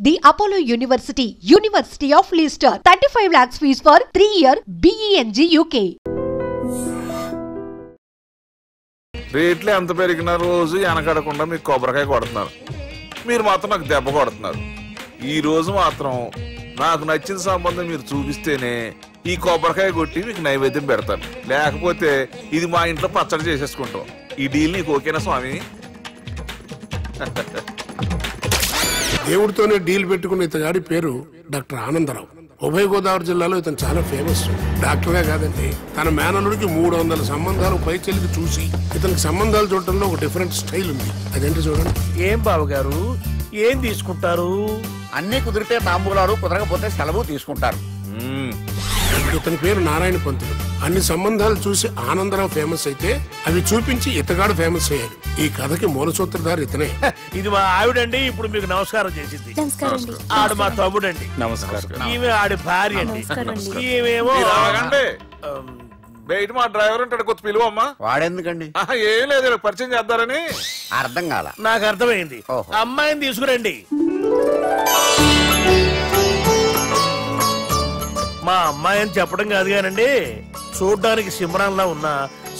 The Apollo University, University of Leicester, 35 lakhs fees for 3-year BEng UK. రేట్లు ఎంత పెరిగినా రోజు వెనకడకుండా మీకు కొబ్బరికాయ కొడుతున్నారు. మీరు మాత్రం నాకు దెబ్బ కొడుతున్నారు. ఈ రోజు మాత్రం నాకు నచ్చిన సంబంధం మీరు చూపిస్తేనే ఈ కొబ్బరికాయ కొట్టి మీకు నైవేద్యం పెడతాను. లేకపోతే ఇది మా ఇంట్లో పచ్చడి చేసేసుకుంటాం. ఈ డీల్ నీకు ఓకేనా స్వామి? దేవుడితోనే డీల్ పెట్టుకున్న ఇతగాడి పేరు డాక్టర్ ఆనందరావు. ఉభయ గోదావరి జిల్లాలో ఇతను చాలా ఫేమస్. డాక్టర్గా కాదండి, తన మేనల్లుడికి 300 సంబంధాలు పైచెలికి చూసి ఇతనికి సంబంధాలు చూడటంలో ఒక డిఫరెంట్ స్టైల్ ఉంది. అదేంటి చూడండి. ఏం బాబు గారు, ఏం తీసుకుంటారు? అన్ని కుదిరితే తాంబూలాలు, కుదరకపోతే సెలవు తీసుకుంటారు. ఇతని పేరు నారాయణ పంతులు. అన్ని సంబంధాలు చూసి ఆనందరావు ఫేమస్ అయితే అవి చూపించి ఇతగాడు ఫేమస్ అయ్యాడు. ఈ కథకి మూల సూత్రధారి ఇతనే. ఇది మా ఆవిడండి, ఇప్పుడు మీకు నమస్కారం చేసింది. ఆడు మా తమ్ముడండి. నమస్కారం. ఈమె ఆడి భార్య అండి. ఈమెమో బయట మా డ్రైవర్ ఉంటాడు, కొత్త పిలువమ్మా. వాడెందుకండి? ఏం లేదు, పరిచయం చేద్దారని. అర్థం కాల. నాకు అర్థమైంది. అమ్మాయిని తీసుకురండి. మా అమ్మాయి అని చెప్పడం కాదు కానండి, చూడ్డానికి సింహరాన్లా ఉన్న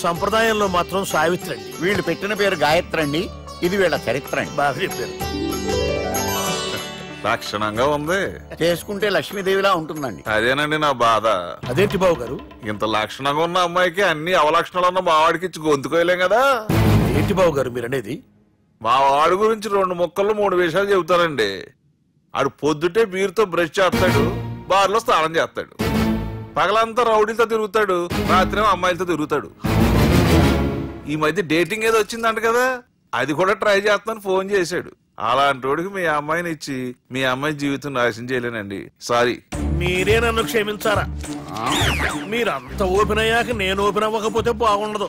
సంప్రదాయంలో మాత్రం సావిత్రి అండి. వీళ్ళు పెట్టిన పేరు గాయత్రి అండి. ఇది వీళ్ళ చరిత్ర అండి. బాగా చెప్పారు. లక్షణంగా ఉంది. చేసుకుంటే లక్ష్మీదేవిలా ఉంటుందండి. అదేనండి నా బాధ. అదేంటి బాబు గారు? ఇంత లక్షణంగా ఉన్న అమ్మాయికి అన్ని అవలక్షణాలు ఉన్న మా వాడికి ఇచ్చి గొంతుకోయలేం కదా. ఏంటి బాబు గారు మీరు అనేది? మా వాడి గురించి 2 ముక్కలు 3 విషయాలు చెబుతానండి. ఆడు పొద్దుటే బీరుతో బ్రష్ చేస్తాడు, బార్లో స్నానం చేస్తాడు, పగలంతా రౌడీలతో తిరుగుతాడు, రాత్రి అమ్మాయిలతో తిరుగుతాడు. ఈ మధ్య డేటింగ్ ఏదో వచ్చిందంట కదా, అది కూడా ట్రై చేస్తానని ఫోన్ చేశాడు. అలాంటి వాడికి మీ అమ్మాయిని ఇచ్చి మీ అమ్మాయి జీవితం నాశనం చేయలేనండి. సారీ. మీరే నన్ను క్షమించారా? మీరంత ఓపెన్ అయ్యాక నేను ఓపెన్ అవ్వకపోతే బాగుండదు.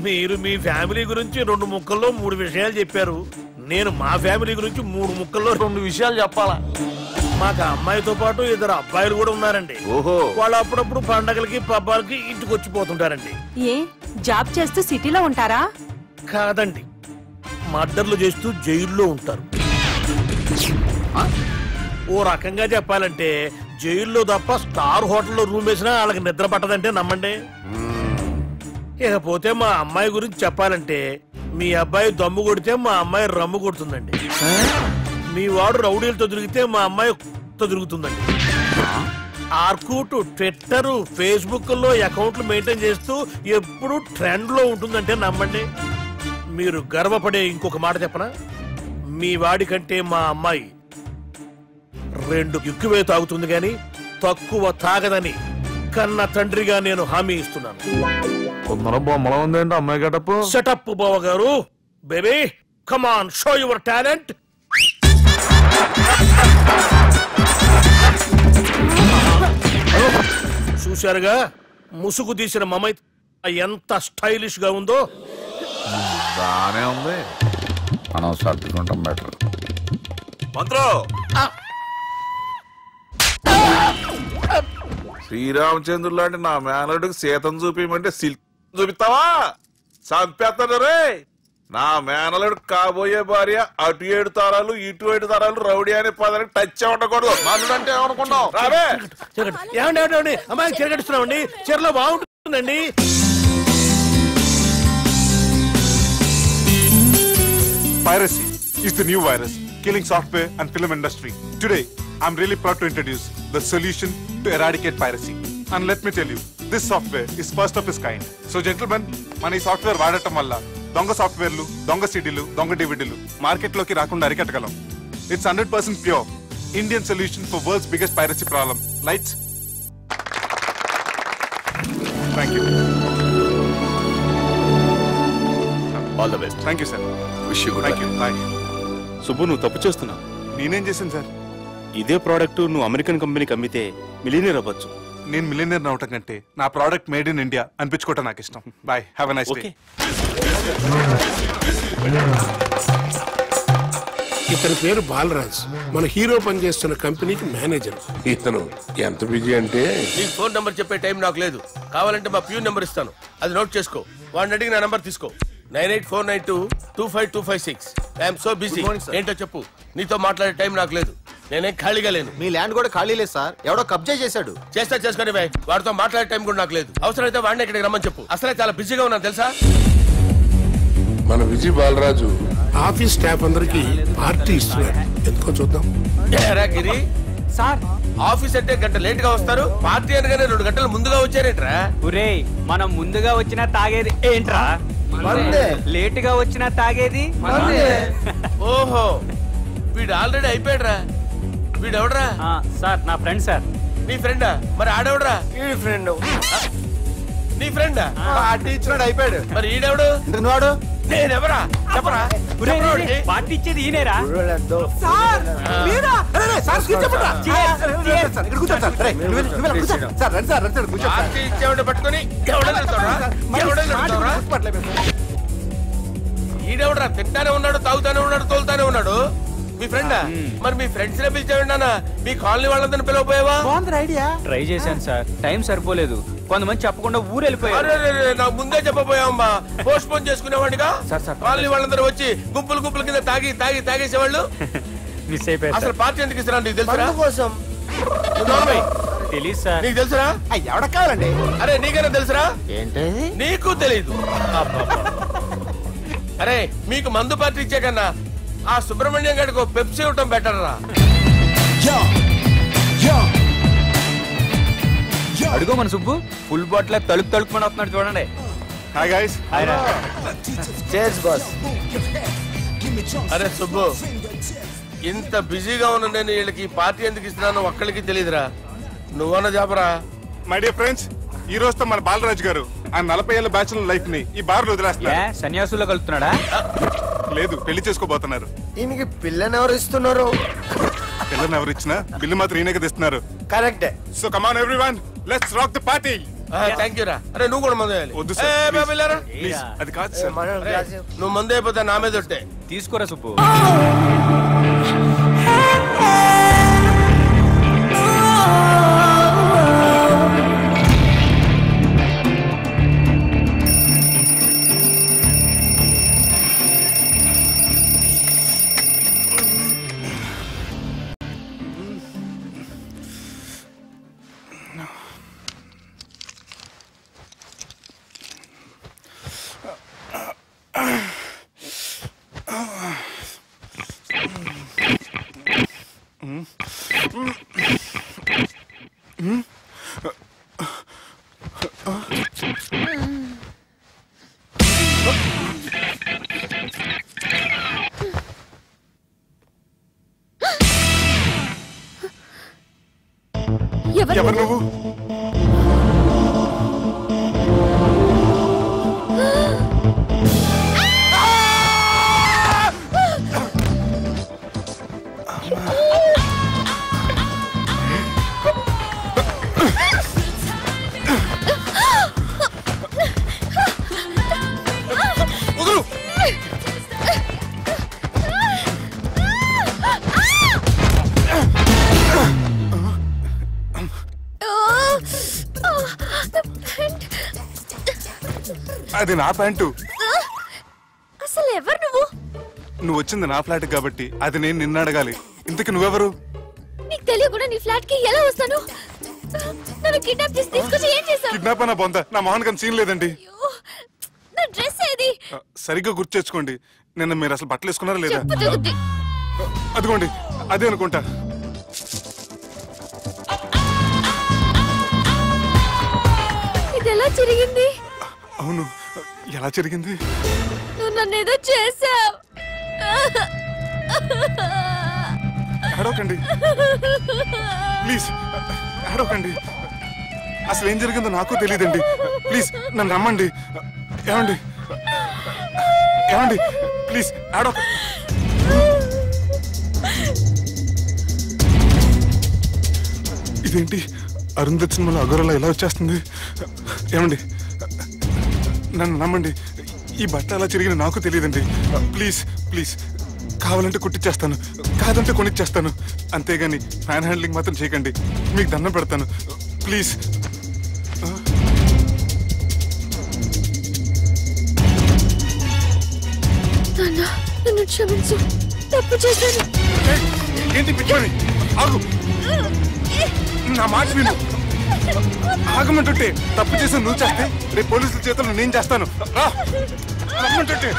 మీరు మీ ఫ్యామిలీ గురించి 2 ముక్కల్లో 3 విషయాలు చెప్పారు. నేను మా ఫ్యామిలీ గురించి 3 ముక్కల్లో 2 విషయాలు చెప్పాలా? మాకు అమ్మాయితో పాటు 2 అబ్బాయిలు కూడా ఉన్నారండి. ఓహో. వాళ్ళు అప్పుడప్పుడు పండగలకి పబ్బాలకి ఇంటికి వచ్చిపోతుంటారండి. ఏ జాబ్ చేస్తూ సిటీలో ఉంటారా? కాదండి, మర్డర్లు చేస్తూ జైల్లో ఉంటారు. ఓ రకంగా చెప్పాలంటే జైల్లో తప్ప స్టార్ హోటల్లో రూమ్ వేసినా వాళ్ళకి నిద్ర పట్టదంటే నమ్మండి. ఇకపోతే మా అమ్మాయి గురించి చెప్పాలంటే మీ అబ్బాయి దమ్ము కొడితే మా అమ్మాయి రమ్ము కొడుతుందండి. మీ వాడు రౌడీలతో తిరిగితే మా అమ్మాయి తిరుగుతుందండి. ఆర్కుట్, ట్విట్టర్, ఫేస్బుక్ లో అకౌంట్లు మెయింటైన్ చేస్తూ ఎప్పుడు ట్రెండ్ లో ఉంటుందంటే నమ్మండి. మీరు గర్వపడే ఇంకొక మాట చెప్పనా? మీ వాడి కంటే మా అమ్మాయి 2 ఎక్కువే తాగుతుంది గాని తక్కువ తాగదని కన్న తండ్రిగా నేను హామీ ఇస్తున్నాను. బొమ్మలా ఉందండి అమ్మాయి గడప. సెటప్ బావ గారు. Baby come on, show your talent. చూశారుగా ముసుగు తీసిన మమై ఎంత స్టైలిష్ గా ఉందో. బానే ఉంది. మనం సర్దుకుంటాం బెటర్. మంత్రో, శ్రీరామచంద్రుడు లాంటి నా మేనలుడికి సీతను చూపించమంటే సిల్క్ చూపిస్తావా? చంపేస్తాడు రే. నా మేనలుడు కాబోయే భార్య అటు 7 తరాలు ఇటు 7 తరాలు రౌడీ అనే పదానికి టచ్ ఉండకూడదు. మనుడు అంటే ఏమనుకున్నావు? ఏమండి అమ్మాయి తిరగడుస్తున్నామండి, చీరలో బాగుంటుందండి. Piracy is the new virus killing software and film industry. Today, I'm really proud to introduce the solution to eradicate piracy. And let me tell you, this software is first of its kind. So gentlemen, మన ఈ software వాడటం వల్ల దొంగ సాఫ్ట్వేర్లు, దొంగ సిడీలు, దొంగ డివిడీలు మార్కెట్లోకి రాకుండా అరికట్టగలం. It's 100% pure Indian solution for world's biggest piracy problem. Lights. Thank you. All the best. Thank you, sir. Wish you good Thank you. Bye. Subbu, నువ్వు తప్పు చేస్తున్నావు. నేనేం చేశాను సార్? ఇదే ప్రోడక్ట్ నువ్వు అమెరికన్ కంపెనీకి అమ్మితే మిలియనీర్ అవ్వచ్చు. నేను మిలియనర్ అవటం కంటే నా ప్రోడక్ట్ మేడ్ ఇన్ ఇండియా అనిపించుకోవటం నాకు ఇష్టం. Bye, have a nice day. ఇతని పేరు బాలరాజ్. మన హీరో పనిచేస్తున్న కంపెనీకి మేనేజర్. ఇతను ఎంత బిజీ అంటే నీకు ఫోన్ నంబర్ చెప్పే టైం నాకు లేదు. కావాలంటే మా ప్యూన్ నంబర్ ఇస్తాను, అది నోట్ చేసుకో. వాడిని అడిగి నా నంబర్ తీసుకో. 9849225256. I'm so busy. ఏంటో చెప్పు. నీతో మాట్లాడే టైం నాకు లేదు. నేనేం ఖాళీగా లేను. మీ ల్యాండ్ కూడా ఖాళీ లేదు సార్, ఎవడో కబ్జా చేశాడు. చేసుకొని వాడితో మాట్లాడే టైం కూడా నాకు లేదు. అవసరమైతే వాడిని ఇక్కడికి రమ్మని చెప్పు. అసలే చాలా బిజీగా ఉన్నాను తెలుసా. మన విజయ్ బాలరాజు ఆఫీస్ స్టాఫ్ అందరికి పార్టీ ఇస్తున్నాడు, ఎందుకో చూద్దాం. గిరి సార్, ఆఫీస్ అంటే గంట లేట్ గా వస్తారు, పార్టీ అనగానే 2 గంటలు ముందుగా వచ్చారేంట్రా? ఒరేయ్, మనం ముందుగా వచ్చినా తాగేది ఏంట్రా? లేట్ గా వచ్చినా తాగేది. ఓహో, వీడు ఆల్రెడీ అయిపోయాడ్రా. వీడెవడ్రా? సార్ నా ఫ్రెండ్ సార్. నీ ఫ్రెండా? మరి ఆడెవడ్రా? ఈ ఫ్రెండ్. నీ ఫ్రెండా? పార్టీ ఇచ్చినాడు, అయిపోయాడు. మరి ఈడెవడు? వాడు నేనెవరా చెప్పరా? పార్టీ ఇచ్చేది ఈయనేరా? పార్టీ ఇచ్చేవాడు పట్టుకొని ఈడెవడరా? తింటానే ఉన్నాడు, తాగుతానే ఉన్నాడు, తోలుతానే ఉన్నాడు. మీ ఫ్రెండా? మరి మీ ఫ్రెండ్స్ నే పిలిచాడు. మీ కాలనీ వాళ్ళందరినీ పిలవపోయావా? ఐడియా. ట్రై చేశాను సార్, టైం సరిపోలేదు. కొంతమంది చెప్పకుండా ఊరు వెళ్ళిపోయారు. నాకు ముందే చెప్పపోయావమ్మా, పోస్ట్ పోన్ చేసుకునేవాడిగా. కాలనీ వాళ్ళందరూ వచ్చి గుంపుల కింద తాగేసేవాళ్ళు. మిస్ అయిపోయారు. అసలు పార్టీ ఎందుకు ఇస్తున్నా నీకు తెలుసురా? కోసం తెలీదు సార్. నీకు తెలుసురా? ఎవడ కావాలండి? అరే నీకైనా తెలుసురా? ఏంటి నీకు తెలీదు? అరే మీకు మందు పార్టీ ఇచ్చే కన్నా ఆ సుబ్రహ్మణ్యం గారికి పెప్సీ ఇవ్వటం బెటర్ రా. అడుగో మన సుబ్బు ఫుల్ బాటిల్ తలుపుమని వస్తున్నాడు చూడండి. Hi guys. Chairs boss. అరే సుబ్బు, ఇంత బిజీగా ఉన్న నేను వీళ్ళకి పార్టీ ఎందుకు ఇస్తున్నాను ఒక్కడికి తెలియదురా. నువ్వన్న చెప్పరా. మై డియర్ ఫ్రెండ్స్, ఈ రోజుతో మన బాలరాజు గారు ఆ 40 ఏళ్ల బ్యాచులర్ లైఫ్ ని ఈ బార్ లో వదిలేస్తున్నారు. సన్యాసుల్లో కలుపుతున్నాడా? లేదు, పెళ్లి చేసుకోబోతున్నారు. ఈయనకి పిల్లని ఎవరు ఇస్తున్నారు? పిల్లని ఎవరు ఇచ్చినా బిల్లు మాత్రం ఈయనకి తెస్తున్నారు. కరెక్టే. So come on everyone, let's rock the party. Thank you రా. అరే నువ్వు కూడా మందు వేయాలి. వద్దు సార్, ప్లీజ్. అది కాదు సార్. నువ్వు మందు అయిపోతే నా మీద ఒట్టే. తీసుకోరా సుబ్బు. ఎవరు నువ్వు? అది నా ప్యాంటు. అసలు ఎవరు నువ్వు? నువ్వు వచ్చింది నా ఫ్లాట్ కాబట్టి అది నేను నిన్ను అడగాలి. ఇంతకి నువ్వెవరు? నీకు తెలియకుండా నీ ఫ్లాట్ కి ఎలా వస్తాను? నన్ను కిడ్నాప్ చేసి తీసుకొచ్చి ఏం చేశావు? కిడ్నాప్ అన్న బొంద, నా మొహన్ కన్నా సీన్ లేదండి. నా డ్రెస్ ఏది? సరిగ్గా గుర్తు తెచ్చుకోండి. నిన్న మీరు అసలు బట్టలు వేసుకున్నారా లేదా? చెప్పు తగ్గుద్ది. అదిగోండి, అదే అనుకుంటా. ఇది ఎలా జరిగింది? అవును, ఎలా జరిగింది? నువ్వు నన్నేదో చేసావు. ఏడవకండి ప్లీజ్, ఏడవకండి. అసలు ఏం జరిగిందో నాకు తెలియదండి. ప్లీజ్ నన్ను రమ్మండి. ఏమండి ఏమండి ప్లీజ్ ఏడవ. ఇదేంటి అరుంధతి సినిమాలో అగోరలా ఎలా వచ్చేస్తుంది? ఏమండి నన్ను నమ్మండి, ఈ బట్ట అలా చిరిగిన నాకు తెలియదండి. ప్లీజ్ ప్లీజ్, కావాలంటే కుట్టిచ్చేస్తాను, కాదంటే కొనిచ్చేస్తాను. అంతేగాని ఫ్యాన్ హ్యాండ్లింగ్ మాత్రం చేయకండి, మీకు దండం పెడతాను ప్లీజ్. నన్ను క్షమించు, తప్పు చేశాను. ఏంటి పిచ్చోని? ఆగు, నా మాట విను. ఆగమంటుంటే తప్పు చేసి నువ్వు చేస్తే రేపు పోలీసుల చేతుల్లో నేను చేస్తాను. రా, రమ్మంటుంటే.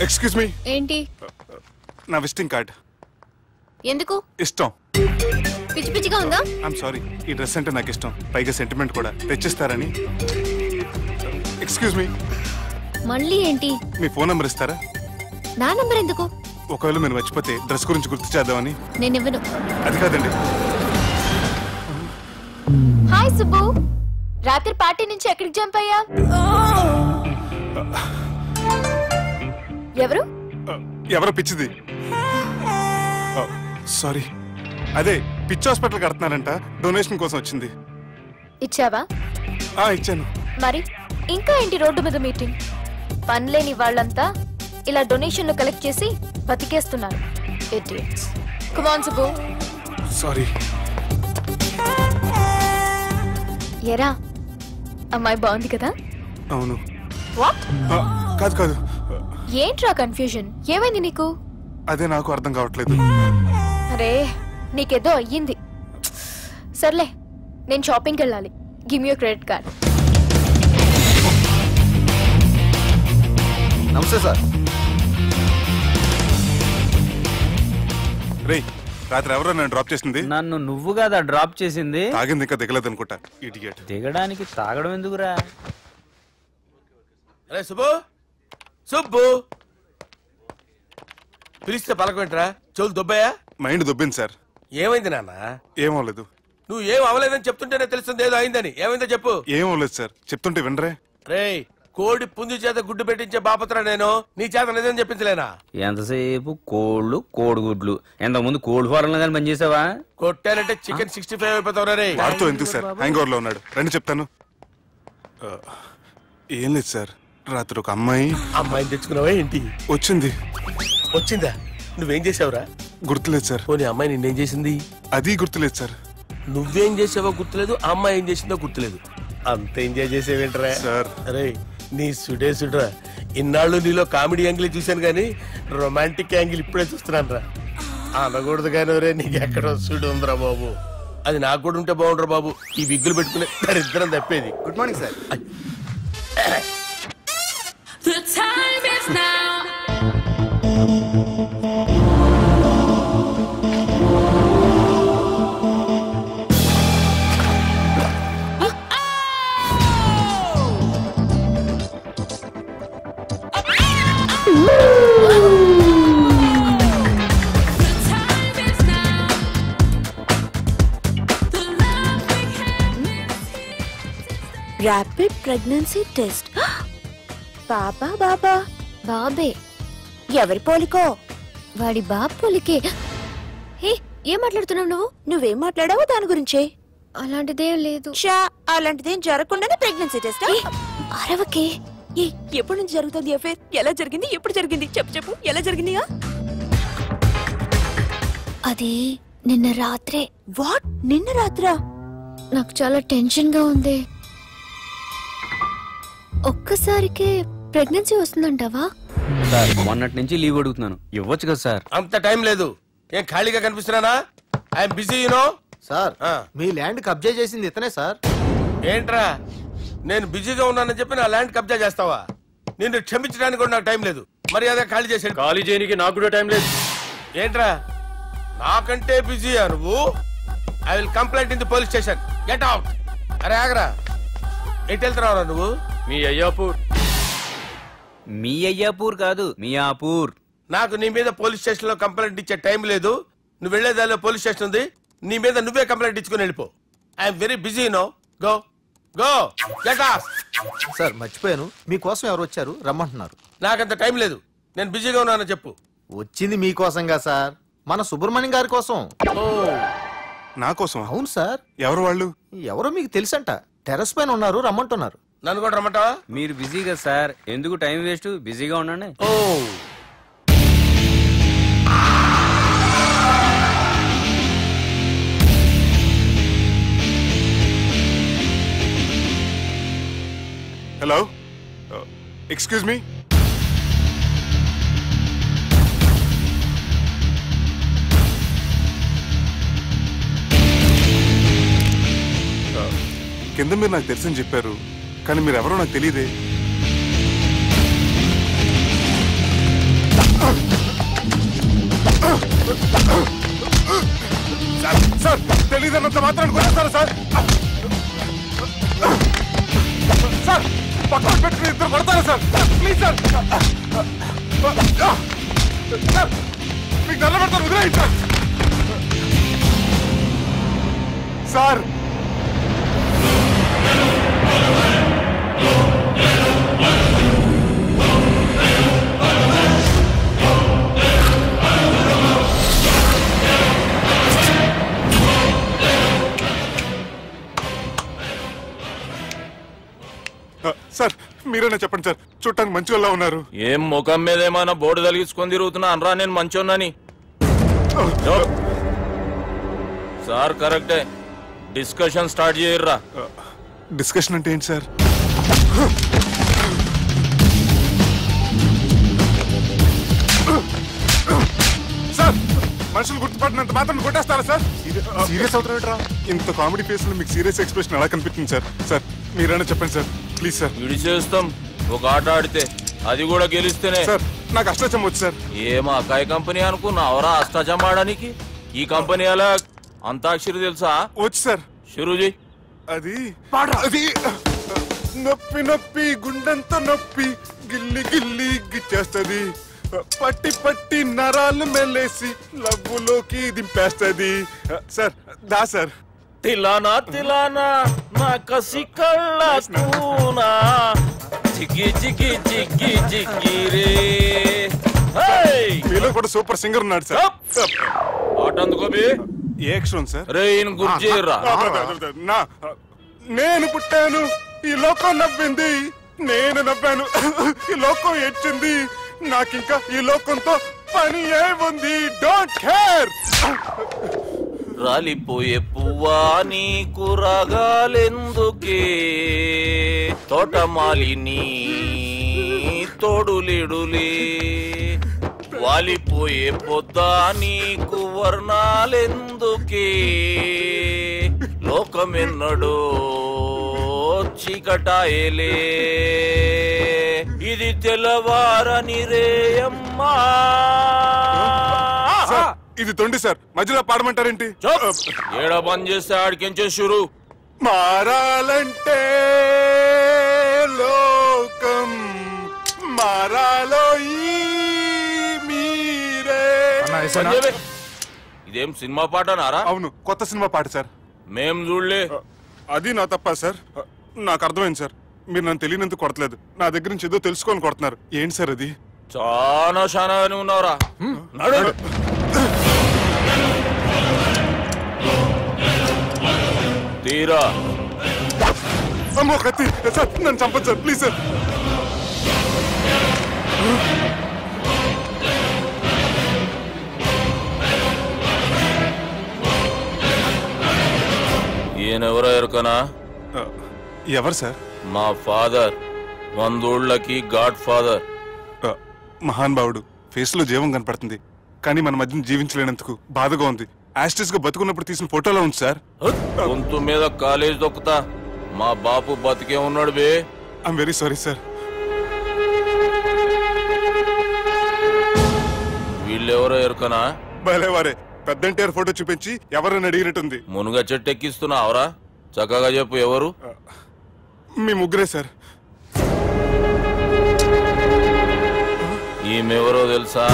Excuse me. ఏంటి? నా విజిటింగ్ కార్డ్. ఎందుకు? ఇష్టం. పిచ్చి పిచ్చిగా ఉందా? ఐఎమ్ సారీ, ఈ డ్రెస్ అంటే నాకు ఇష్టం, పైగా సెంటిమెంట్ కూడా. తెచ్చిస్తారని. Excuse me. మళ్ళీ ఏంటి? మీ ఫోన్ నంబర్ ఇస్తారా? నా నంబర్ ఎందుకు? ఒకవేళ మీరు మర్చిపోతే డ్రెస్ గురించి గుర్తు చేద్దామని. నేను ఇవ్వను. అది కాదండి. హాయ్ సుబ్బు, రాత్రి పార్టీ నుంచి ఎక్కడికి జంప్ అయ్యా? ఎవరు? ఎవరో పిచ్చిది. సారీ, అదే పిచ్చి హాస్పిటల్ కడుతున్నారంట, డొనేషన్ కోసం వచ్చింది. ఇచ్చావా? ఇచ్చాను. మరి ఇంకా ఏంటి రోడ్డు మీద మీటింగ్? పనిలేని వాళ్ళంతా ఇలా డొనేషన్లు కలెక్ట్ చేసి బతికేస్తున్నారు. Idiots. Come on Subbu. Sorry. ఎరా, అమ్మాయి బాగుంది కదా? అవును. వాట్? కాదు కాదు. ఏంట్రా కన్ఫ్యూజన్? ఏమైంది నీకు? అదే నాకు అర్థం కావట్లేదు. అరే, నీకేదో అయ్యింది. సర్లే, నేను షాపింగ్కి వెళ్ళాలి. Give me your credit card. నమస్తే సార్. రేయ్, రాత్రి ఎవరో నన్ను డ్రాప్ చేసింది? నన్ను నువ్వు కదా డ్రాప్ చేసింది. తాగింది ఇంకా దిగలేదు అనుకుంటా. ఇడియట్. దిగడానికి తాగడం ఎందుకురా? అరే సుబ్బు, సుబ్బు పిలిస్తే పలకమేంట్రా? చెవులు దొబ్బాయా? Mind దొబ్బింది sir. ఏమైంది నాన్న? ఏమవలేదు. నువ్వు ఏం అవలేదని చెప్తుంటేనే తెలుస్తుంది ఏదో అయిందని. ఏమైందో చెప్పు. ఏమవలేదు సార్, చెప్తుంటే వినరే. రేయ్, కోడి పుంజు చేత గుడ్డు పెట్టించే బాపత్ర నేను. నీ చేత నిజం చెప్పించలేనా? ఎంతసేపు కోళ్ళు కోడిగుడ్లు. ఎంతకు ముందు కోడి ఫారంలో కానీ పనిచేసావా? కొట్టానంటే చికెన్ 65 అయిపోతావు రే. వాడుతూ ఎందుకు సార్, హ్యాంగ్ ఓవర్ లో ఉన్నాడు. రండి చెప్తాను. ఏం లేదు సార్, రాత్రి ఒక అమ్మాయిని తెచ్చుకున్నావా ఏంటి? వచ్చిందా? నువ్వేం చేసావురా? గుర్తులేదు సార్. పోనీ అమ్మాయి నిన్నేం చేసింది? అది గుర్తులేదు సార్. నువ్వేం చేసావో గుర్తులేదు, అమ్మాయి ఏం చేసిందో గుర్తులేదు. అంత ఎంజాయ్ చేసేవేంట్రా సార్? అరే నీ సుడే సుడ్రా. ఇన్నాళ్ళు నీలో కామెడీ యాంగిల్ చూశాను కానీ రొమాంటిక్ యాంగిల్ ఇప్పుడే చూస్తున్నాను రా. అనకూడదు కానీ రే, నీకు ఎక్కడో సుడు ఉందిరా బాబు. అది నాకు కూడా ఉంటే బాగుండ్రా బాబు. ఈ విగ్గులు పెట్టుకునే దరిద్రం తప్పేది. Good morning sir. The time is now. Rapid pregnancy test. బాబా బాబా బాబే. ఎవరి పోలికో? వాడి బాబు పోలికే. హే, ఏం మాట్లాడుతున్నావు నువ్వు? నువ్వేం మాట్లాడావో దాని గురించే. అలాంటిదేం లేదు. అలాంటిదేం జరగకుండానే ప్రెగ్నెన్సీ టెస్ట్? అరవకే. ఎప్పటి నుంచి జరుగుతుంది అఫేర్? ఎలా జరిగింది? ఎప్పుడు జరిగింది? చెప్పు చెప్పు, ఎలా జరిగిందిగా? అది నిన్న రాత్రే. వాట్? నిన్న రాత్రా? నాకు చాలా టెన్షన్ గా ఉంది. ఒక్కసారికే ప్రెగ్నెన్సీ వస్తుందంటావా? సార్, మొన్నటి నుంచి లీవ్ అడుగుతున్నాను, ఇవ్వచ్చు కదా సార్? అంత టైం లేదు. ఏం ఖాళీగా కనిపిస్తున్నానా? I'm busy you know. సార్, మీ ల్యాండ్ కబ్జా చేసింది ఇతనే సార్. ఏంట్రా, నేను బిజీగా ఉన్నానని చెప్పి నా ల్యాండ్ కబ్జా చేస్తావా? నిన్ను క్షమించడానికి కూడా నాకు టైం లేదు. మర్యాద ఖాళీ చేసాడు. ఖాళీ చేయడానికి నాకు కూడా టైం లేదు. ఏంట్రా, నాకంటే బిజీయా నువ్వు? I will complaint in the police station. Get out. అరే ఆగరా, ఎటు వెళ్తున్నావురా నువ్వు? మీ అయ్యాపూర్. మీ అయ్యాపూర్ కాదు, మియాపూర్. నాకు నీ మీద పోలీస్ స్టేషన్ లో కంప్లైంట్ ఇచ్చే టైం లేదు. నువ్వు వెళ్లేదాలో పోలీస్ స్టేషన్ ఉంది. నీ మీద నువ్వే కంప్లైంట్ ఇచ్చుకుని వెళ్ళిపో. I'm very busy no. Go go get off. Sir, మర్చిపోయాను, మీకోసం ఎవరు వచ్చారు, రమ్మంటున్నారు. నాకంత టైం లేదు, నేను బిజీగా ఉన్నానని చెప్పు. వచ్చింది మీకోసంగా సార్, మన సుబ్రహ్మణ్యం గారి కోసం. నా కోసం? అవును సార్. ఎవరు వాళ్ళు? ఎవరో మీకు తెలుసంట. టెర్రస్ పైన ఉన్నారు, రమ్మంటున్నారు. నన్ను కూడా రమ్మంటావా? మీరు బిజీగా సార్, ఎందుకు టైం వేస్ట్, బిజీగా ఉండండి. Excuse me. కింద మీరు నాకు తెలుసని చెప్పారు, కానీ మీరు ఎవరో నాకు తెలియదే. సార్ తెలియదన్నంత మాత్రం కొనేస్తారా సార్? సార్ పక్కన పెట్టుకుని ఇద్దరు కొడతారా సార్? Please sir. సార్ మీకు నల్ల పెడతారు, వదిలేయండి సార్. సార్ సార్ మీరేనా చెప్పండి సార్, చూడటానికి మంచి వాళ్ళ ఉన్నారు. ఏం ముఖం మీద ఏమైనా బోర్డు తలిగించుకొని తిరుగుతున్నా అనరా నేను మంచోన్నాని? సార్ కరెక్టే, డిస్కషన్ స్టార్ట్ చేయర్రా. డిస్కషన్ అంటే ఏంటి సార్? సార్ మనుషులు గుర్తుపట్టినంత మాత్రం కొట్టేస్తారా సార్? సీరియస్ అవుతారా? ఇంత కామెడీ ఫేస్ లో మీకు సీరియస్ ఎక్స్ప్రెషన్ ఎలా కనిపిస్తుంది సార్? సార్ మీరైనా చెప్పండి సార్ ప్లీజ్ సార్. విడి చేస్తాం ఒక ఆట ఆడితే, అది కూడా గెలిస్తేనే. సార్ నాకు అష్టాచం వచ్చు సార్. ఏం అకాయ కంపెనీ అనుకున్నావరా అష్టాచం ఆడడానికి? ఈ కంపెనీ అలా అంతాక్షరి తెలుసా? వచ్చు సార్. షురూజీ. అది అది నొప్పి నొప్పి గుండెంత నొప్పి గిల్లి గిల్లి గిచ్చేస్తుంది, పట్టి పట్టి నరాలు మెల్లేసి లవ్వులోకి దింపేస్తుంది సార్. దా సార్. తిలానా తిలానా నా కసి కళ్ళ కూనా జిగి జిగి జిగి జిగి రే. మీలో కూడా సూపర్ సింగర్ ఉన్నాడు సార్. ఆట అందుకోబి. ఏ అక్షరం సార్? రే ఈయన గుర్తు చేయరా. నేను పుట్టాను, ఈ లోకం నవ్వింది, నేను నవ్వాను, ఈ లోకం ఏడ్చింది, నాకింకా ఈ లోకంతో పని ఏముంది? Don't care. రాలిపోయే పువ్వా నీకు రాగాలెందుకే, తోటమాలిని తోడులేడులే, వాలిపోయే పొద్దా నీకు వర్ణాలెందుకే, లోకమెన్నడో చీకటాయలే, ఇది తెల్లవారని రేయమ్మా. ఇది తొండి సార్, మధ్యలో పాడమంటారేంటి? ఏడా బంద్ చేస్తే ఆడికించే షురు. మారాలంటే లోకం మారాలో మీరే. ఇదేం సినిమా పాట నారా? అవును, కొత్త సినిమా పాట సార్. మేం చూడలే. అది నా తప్ప సార్. నాకు అర్థమైంది సార్, మీరు నన్ను తెలియనందుకు కొడతలేదు, నా దగ్గర నుంచి ఏదో తెలుసుకొని కొడుతున్నారు. ఏంటి సార్ అది? చాలా శానాగానే ఉన్నావురా. తీరా. అమ్మో కత్తి సార్, నన్ను చంపదు సార్ ప్లీజ్ సార్. ఈయనెవరో ఎరుకనా? ఎవరు సార్? మా ఫాదర్, 100 గాడ్ ఫాదర్. మహాన్ భావుడు. ఫేస్ లో జీవం కనపడుతుంది, కానీ మన మధ్యన జీవించలేనందుకు బాధగా ఉంది. యాస్టిస్ గా బతుకున్నప్పుడు తీసిన ఫోటోలో ఉంది సార్. గొంతు మీద కాలేజ్ దొక్కుతా, మా బాపు బతికే ఉన్నాడు బే. I'm very sorry sir. వీళ్ళెవరో ఎరుకనా? భలేవారే, పెద్ద ఎన్టీఆర్ ఫోటో చూపించి ఎవరైనా అడిగినట్టుంది. మునుగ చెట్టు ఎక్కిస్తున్నావురా? చక్కగా చెప్పు ఎవరు? మీ ముగ్గురే సార్. ఈమెవరో తెలుసా?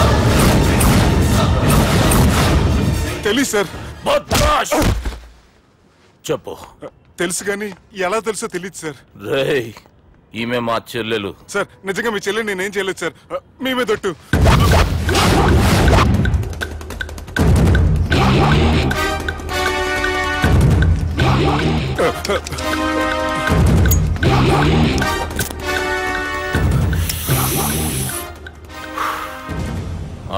తెలుసు సార్. చెప్పు. తెలుసు కానీ ఎలా తెలుసో తెలియదు సార్. రేయ్, ఈమె మా చెల్లెలు సార్. నిజంగా మీ చెల్లెలు నేనేం చేయలేదు సార్, మీ మీద ఒట్టు.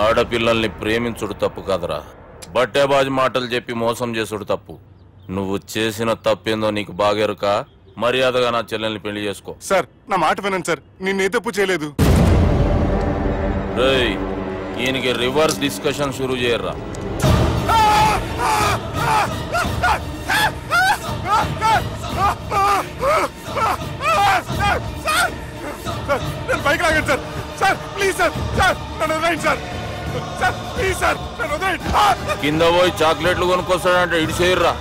ఆడపిల్లల్ని ప్రేమించుడు తప్పు కాదురా, బట్టేబాజు మాటలు చెప్పి మోసం చేసుడు తప్పు. నువ్వు చేసిన తప్పేందో నీకు బాగెరుక. మర్యాదగా నా చెల్లెల్ని పెళ్లి చేసుకో. సార్ నా మాట వినండి సార్, నేను ఏ తప్పు చేయలేదు. రేయ్, ఈయనకి రివర్స్ డిస్కషన్ షురూ చేయర్రా. నేను బైక్ లాగండి sir. Sir please sir, sir నన్ను వదిలేయండి సార్. సార్ ప్లీజ్ సార్ నన్ను వదిలేయండి. కింద పోయి చాక్లెట్లు కొనుక్కొస్తాడంటే ఇటు చేయర్రా.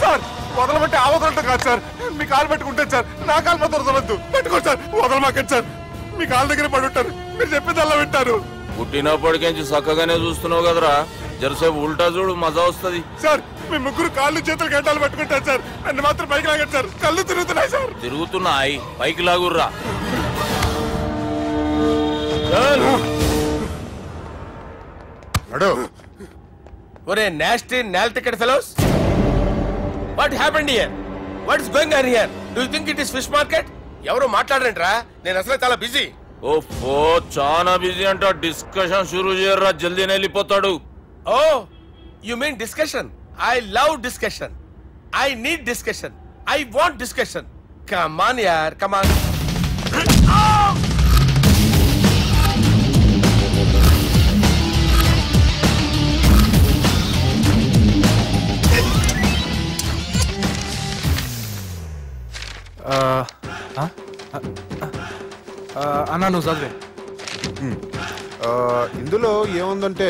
సార్ వదలమంటే ఆ వదలటం కాదు సార్, మీ కాలు పెట్టుకుంటాను సార్. నా కాలు మాత్రం వదలవద్దు. పెట్టుకోండి సార్, వదలమాకండి సార్. మీ కాళ్ళ దగ్గర పడి ఉంటారు, మీరు చెప్పేది అలా వింటారు. పుట్టినప్పటికేంచి చక్కగానే చూస్తున్నావు కదరా, జరసేపు ఉల్టా చూడు, మజా వస్తుంది. సార్ మీ ముగ్గురు కాళ్ళు చేతులు గంటలు పెట్టుకుంటారు సార్, నన్ను మాత్రం పైకి లాగండి సార్. కళ్ళు తిరుగుతున్నాయి సార్. తిరుగుతున్నాయి, పైకి లాగుర్రా. ఒరే నాస్టీ నాల్ ticket fellows, what happened here? What is going on here? Do you think it is fish market? ఎవరు మాట్లాడరంట్రా, నేను అసలే చాలా బిజీ. ఓఫో, చాలా బిజీ అంట. డిస్కషన్ షురూ చేయర్రా, జల్దీ వెళ్ళిపోతాడు. Oh you mean discussion? I love discussion. I need discussion. I want discussion. Come on యార్, కమ్ ఆన్. అన్నా నువ్వు చదివే. ఇందులో ఏముందంటే,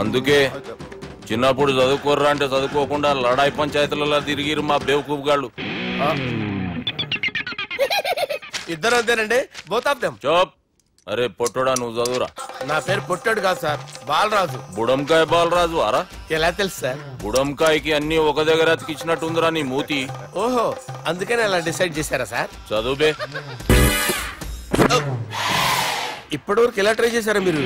అందుకే చిన్నప్పుడు చదువుకోర్రా అంటే చదువుకోకుండా లడాయి పంచాయతీలలో తిరిగిరు మా బేవకూపు గాళ్ళు. ఇద్దరు అంతేనండి, బోత్ ఆఫ్ దెమ్. చోప్. అరే పొట్టోడా, నువ్వు చదువురా. నా పేరు పొట్టాడు కాదు సార్, బాలరాజు. బుడంకాయ బాలరాజు అరా? ఎలా తెలుసు సార్? బుడంకాయకి అన్ని ఒక దగ్గర అతికిచ్చినట్టుందిరా నీ మూతి. ఓహో, అందుకని అలా డిసైడ్ చేశారా సార్? చదువుబే. ఇప్పటి వరకు ఎలా ట్రై చేశారా మీరు?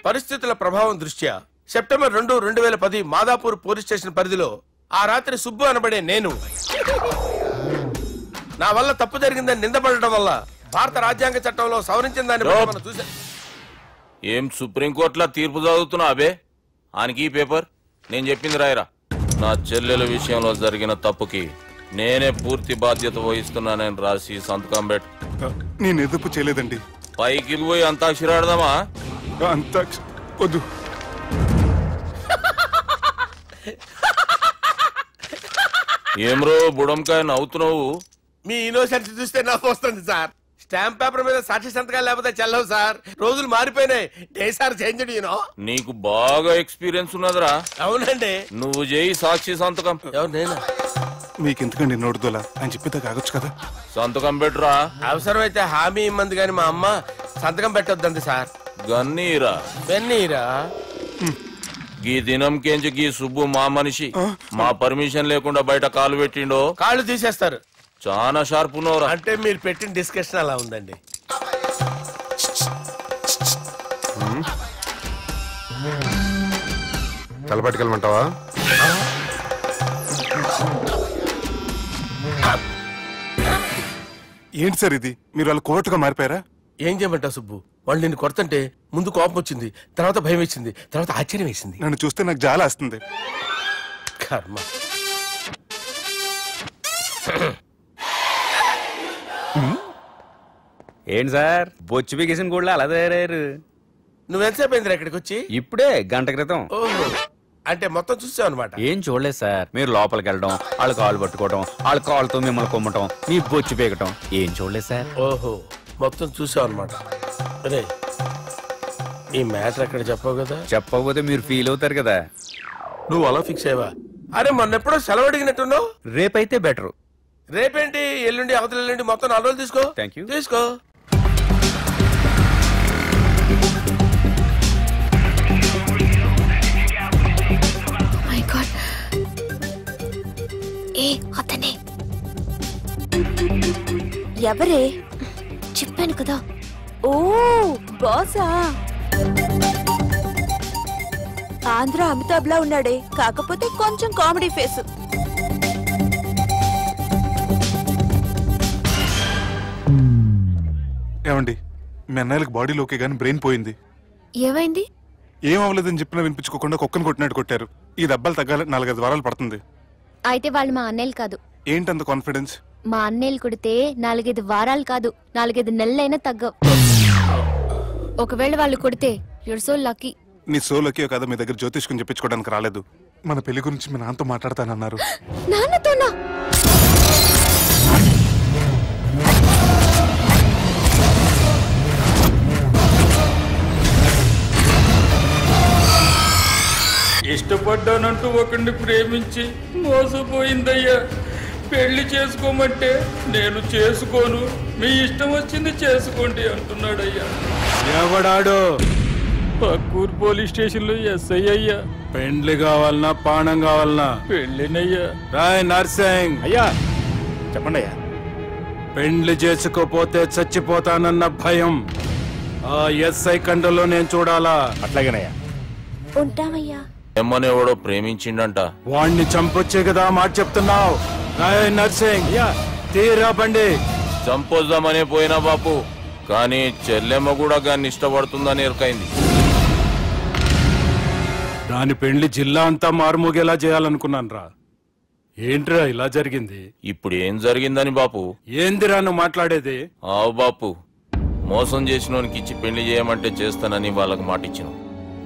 పరిస్థితుల ప్రభావం దృష్ట్యా సెప్టెంబర్ 2, 2010 మాదాపూర్ పోలీస్ స్టేషన్ పరిధిలో ఆ రాత్రి సుబ్బు అనబడే నేను నా వల్ల తప్పు జరిగిందని నిందపడటం వల్ల భారత రాజ్యాంగ చట్టంలో సవరించిన దాన్ని మనం చూసా. ఏం సుప్రీంకోర్టులో తీర్పు చదువుతున్నా అబే? ఆనికి పేపర్ నేను చెప్పింది రాయరా. నా చెల్లెల విషయంలో జరిగిన తప్పుకి నేనే పూర్తి బాధ్యత వహిస్తున్నానని రాసి సంతకం పెట్టు. నేను ఎదుపు చేయలేదండి. పైకి పోయి అంతాక్షరి ఆడదామా? వద్దు. ఏమ్రో బుడంకాయ నవ్వుతున్నావు? మీ ఇన్నోసెన్స్ చూస్తే నాకు వస్తుంది సార్. స్టాంప్ పేపర్ మీద సాక్షి సంతకాలు లేకపోతే చెల్లవు సార్. రోజులు మారిపోయినాయి. Days are changed you know. నీకు బాగా ఎక్స్పీరియన్స్ ఉన్నదిరా. అవునండి. నువ్వు చేయి సాక్షి సంతకం. ఎవరు? నేనా? మీకు ఎందుకండి నోడుదోలా అని చెప్పితే కాగొచ్చు కదా. సంతకం పెట్టురా. అవసరమైతే హామీ ఇమ్మంది కానీ మా అమ్మ సంతకం పెట్టొద్దండి సార్. గన్నీరా వెన్నీరా. గీ దినంకేంచి గీ సుబ్బు మా మనిషి. మా పర్మిషన్ లేకుండా బయట కాలు పెట్టిండో కాళ్ళు తీసేస్తారు. చాలా షార్ప్ ఉన్నవరా. అంటే మీరు పెట్టిన డిస్కషన్ అలా ఉందండి. తలపట్టుకెళ్ళమంటావా? ఏంటి సార్ ఇది? మీరు వాళ్ళు కోర్టుగా మారిపోయారా? ఏం చేయమంటావు సుబ్బు? వాళ్ళు నిన్ను కొడుతుంటే ముందు కోపం వచ్చింది, తర్వాత భయం వేసింది, తర్వాత ఆశ్చర్యం వేసింది. నన్ను చూస్తే నాకు జాలా వస్తుంది. కర్మ. ఏంటి సార్ బొచ్చు బిగేసిన కూడా అలా తయారయ్యారు? నువ్వెంతసేపు అయిందిరా ఇక్కడికి వచ్చి? ఇప్పుడే గంట క్రితం. ఓహో, అంటే మొత్తం చూసావు అనమాట. ఏం చూడలేదు సార్. మీరు లోపలికి వెళ్ళడం, వాళ్ళ కాళ్ళు పట్టుకోవడం, వాళ్ళ కాళ్ళతో మిమ్మల్ని కొమ్మటం, మీ బొచ్చు పీకటం ఏం చూడలేదు సార్. ఓహో, మొత్తం చూసావు అనమాట. అరే ఈ మ్యాటర్ అక్కడ చెప్పావు కదా. చెప్పకపోతే మీరు ఫీల్ అవుతారు కదా. నువ్వు అలా ఫిక్స్ అయ్యవా? అరే మొన్నెప్పుడో సెలవు అడిగినట్టున్నావు. రేపైతే బెటరు. రేపేంటి? ఎల్లుండి, అవతల ఎల్లుండి, మొత్తం 4 రోజులు తీసుకో. Thank you. తీసుకో. అతనే ఎవరే? చెప్పాను కదా. ఓ బాసా. ఆంధ్ర అమితాబ్ లా ఉన్నాడే, కాకపోతే కొంచెం కామెడీ ఫేస్. ఏమండి, మీ అన్నయ్యలకు బాడీలో ఓకే గానీ బ్రెయిన్ పోయింది. ఏమైంది? ఏం అవ్వలేదని చెప్పినా వినిపించుకోకుండా కుక్కను కొట్టినట్టు కొట్టారు. ఈ దెబ్బలు తగ్గాలి 4-5 వారాలు పడుతుంది. అయితే వాళ్ళు మా అన్నయ్యలు కాదు, ఏంటంత కాన్ఫిడెన్స్? మా అన్నయ్యలు కొడితే 4-5 వారాలు కాదు 4-5 నెలలైనా తగ్గవు. ఒకవేళ వాళ్ళు కొడితే యూర్ సో లక్కీ. నీ సోలోకి కదా మీ దగ్గర జ్యోతిష్కం చెప్పించుకోవడానికి రాలేదు. మన పెళ్లి గురించి మీ నాన్నతో మాట్లాడతానన్నారు. నాన్నతోనా? ఇష్టపడ్డానంటూ ఒకరిని ప్రేమించి మోసపోయిందయ్యా. పెళ్లి చేసుకోమంటే నేను చేసుకోను, మీ ఇష్టం వచ్చింది చేసుకోండి అంటున్నాడయ్యా. ఎవడాడు? పక్కూరు పోలీస్ స్టేషన్ లో ఎస్ఐ అయ్యా. పెండ్లి కావాలనా పానం కావాలనా? పెళ్ళినయ్యా. రాయ్ నర్సింగ్ అయ్యా చెప్పండి అయ్యా. పెండ్లి చేసుకోపోతే చచ్చిపోతానన్న భయం ఆ ఎస్ఐ కండలో నేను చూడాలా? అట్లాగేనయ్యా. ఉంటామయ్యా. ఎమ్మనేవాడో ప్రేమించిండంట. వాణ్ణి చంపొచ్చే కదా మాట చెప్తున్నావు. రాయ్ నర్సింగ్ తీరా బండి. చంపొద్దామనే పోయినా బాపు, కానీ చెల్లెమ్మ కూడా గాన్ని ఇష్టపడుతుందని ఎరకైంది. దాని పెండ్లి జిల్లా అంతా మారుమోగేలా చేయాలనుకున్నాను రా. ఏంట్రా ఇలా జరిగింది? ఇప్పుడు ఏం జరిగిందని బాపు? ఏందిరా నువ్వు మాట్లాడేది? ఆవు బాపు, మోసం చేసినోనికి ఇచ్చి పెళ్లి చేయమంటే చేస్తానని వాళ్ళకి మాటిచ్చిన.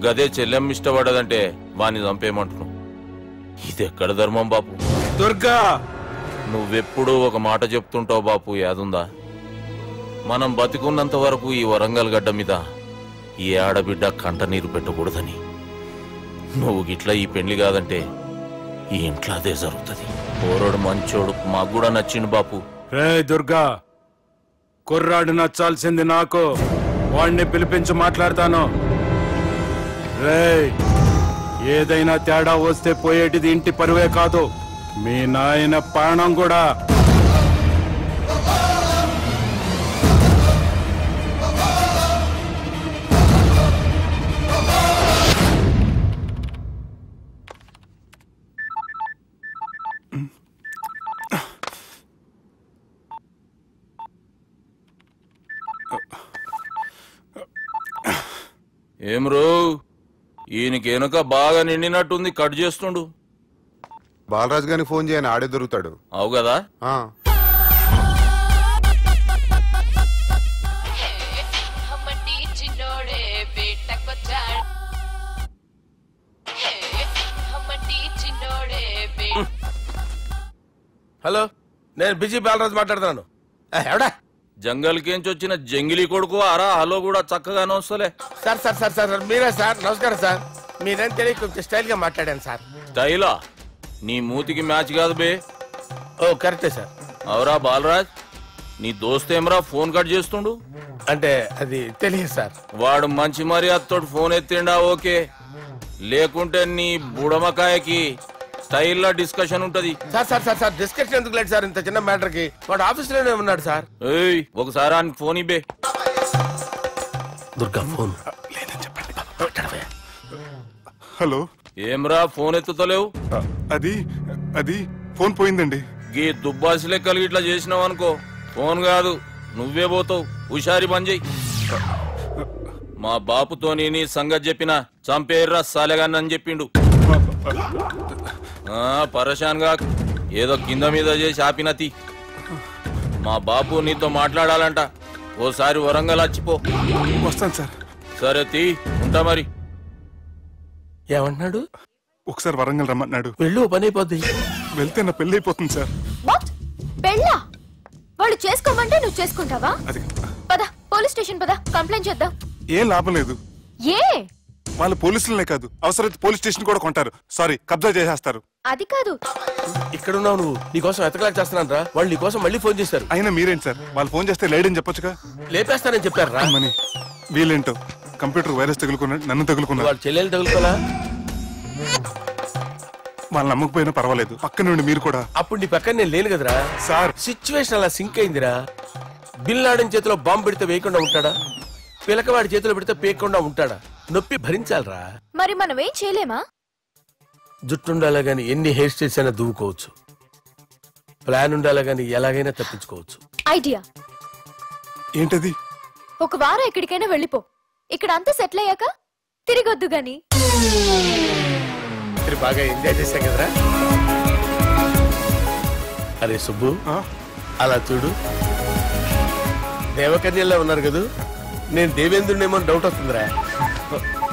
గదే చెల్లెమ్మ ఇష్టపడదంటే వాణ్ణి చంపేయమంటున్నావు. ఇది ఎక్కడ ధర్మం బాపు? దుర్గా, నువ్వెప్పుడూ ఒక మాట చెప్తుంటావు బాపు, యాదుందా? మనం బతికున్నంత వరకు ఈ వరంగల్ గడ్డ మీద ఈ ఆడబిడ్డ కంట నీరు పెట్టకూడదని. నువ్వు గిట్లా ఈ పెళ్లి కాదంటే ఈ ఇంట్లో అదే జరుగుతుంది. పోరోడు మంచోడు, మాకు కూడా నచ్చిండు బాపు. రే దుర్గా, కుర్రాడు నచ్చాల్సింది నాకు. వాణ్ణి పిలిపించి మాట్లాడతాను. రే, ఏదైనా తేడా వస్తే పోయేటిది ఇంటి పరువే కాదు, మీ నాయన ప్రాణం కూడా. ఏం రో, ఈయనకి వెనుక బాగా నిండినట్టుంది, కట్ చేస్తుండు. బాలరాజు గారికి ఫోన్ చేయని, ఆడే దొరుకుతాడు. అవు కదా. హలో, నేను బిజీ బాలరాజు మాట్లాడుతున్నాను. ఎవడా? జంగల్ కేంచి వచ్చిన జంగిలీ కొడుకు అరా. హలో కూడా చక్కగానే వస్తలే. సార్ సార్ సార్ సార్ మీరే సార్? నమస్కారం సార్. మీరేం తెలియ కొంచెం స్టైల్ గా మాట్లాడాను సార్. స్టైలా? నీ మూతికి మ్యాచ్ కాదు బే. ఓ కరెక్టే సార్. అవరా బాలరాజ్, నీ దోస్త్ ఏమరా ఫోన్ కట్ చేస్తుండు? అంటే అది తెలియదు సార్. వాడు మంచి మర్యాదతో ఫోన్ ఎత్తిండా ఓకే, లేకుంటే నీ బుడమకాయకి స్టైల్లో డిస్కషన్ ఉంటది. Sir sir sir sir discussion ఎందుకు లేదు సార్? ఇంత చిన్న మ్యాటర్ కి వాడు ఆఫీస్ లోనే ఉన్నాడు సార్. ఏయ్, ఒకసారి ఆయనకి ఫోన్ ఇబ్బే. దుర్గా ఫోన్. హలో. ఏమ్రా ఫోన్ ఎత్తుతలేవు? అది అది ఫోన్ పోయిందండి. గీ దుబ్బాసి లెక్కలు ఇట్లా చేసినావు అనుకో, ఫోన్ కాదు నువ్వే పోతావు. హుషారి బంద్ చెయ్యి. మా బాపుతో నీ సంగతి చెప్పినా చంపేర్రా సాలెగాన్ని అని చెప్పిండు. పరేషాన్ గా ఏదో కింద మీద చేసి ఆపినతి. మా బాపు నీతో మాట్లాడాలంట. ఓసారి వరంగల్ వచ్చిపో. వస్తాను సార్. సరే తీ, ఉంటా మరి. ఏమంటున్నాడు? ఒకసారి వరంగల్ రమ్మన్నాడు. వెళ్ళు, పని అయిపోద్ది. వెళ్తే నా పెళ్లి అయిపోతుంది సార్. పెళ్ళా? వాళ్ళు చేసుకోమంటే నువ్వు చేసుకుంటావా? పద పోలీస్ స్టేషన్ పద, కంప్లైంట్ చేద్దాం. ఏం లాభం లేదు. ఏ? వాళ్ళు పోలీసులనే కాదు, అవసరమైతే పోలీస్ స్టేషన్ కూడా కొంటారు. సారీ, కబ్జా చేసేస్తారు. అది కాదు. ఇక్కడున్నావు నువ్వు, నీకోసం ఎతకలేక చేస్తున్నాను రా. వాళ్ళు నీకోసం మళ్ళీ ఫోన్ చేశారు. అయినా మీరేంటి సార్, వాళ్ళు ఫోన్ చేస్తే లేడని చెప్పొచ్చుగా. లేపేస్తానని చెప్పారు రా. మని వీళ్ళేంటో కంప్యూటర్ వైరస్ తగులుకున్నాడు, నన్ను తగులుకున్నాడు. వాళ్ళ చెల్లెలు తగులుకోలా? వాళ్ళు నమ్మకపోయినా పర్వాలేదు, పక్క నుండి మీరు కూడా. అప్పుడు నీ పక్కన నేను లేను కదరా సార్. సిచ్యువేషన్ అలా సింక్ అయిందిరా. బిల్ లాడన్ చేతిలో బాంబు పెడితే వేయకుండా ఉంటాడా? పిలకవాడి చేతిలో పెడితే పేయకుండా ఉంటాడా? నొప్పి భరించాలరా. మరి మనం ఏం చేయలేమా? జుట్టుండాలా గాని ఎన్ని హెయిర్ స్టైల్స్ అయినా దువ్వుకోవచ్చు. ప్లాన్ ఉండాలా గాని ఎలాగైనా తప్పించుకోవచ్చు. ఐడియా ఏంటది? ఒక వారం ఎక్కడికైనా వెళ్ళిపో. ఇక్కడ అంతా సెటిల్ అయ్యాక తిరిగొద్దు గాని. బాగా ఎంజాయ్ చేశాం కదరా. అరే సుబ్బు, అలా చూడు, దేవకన్యల్లో ఉన్నారు కదా, నేను దేవేంద్రుడేమో డౌట్ వస్తుందిరా.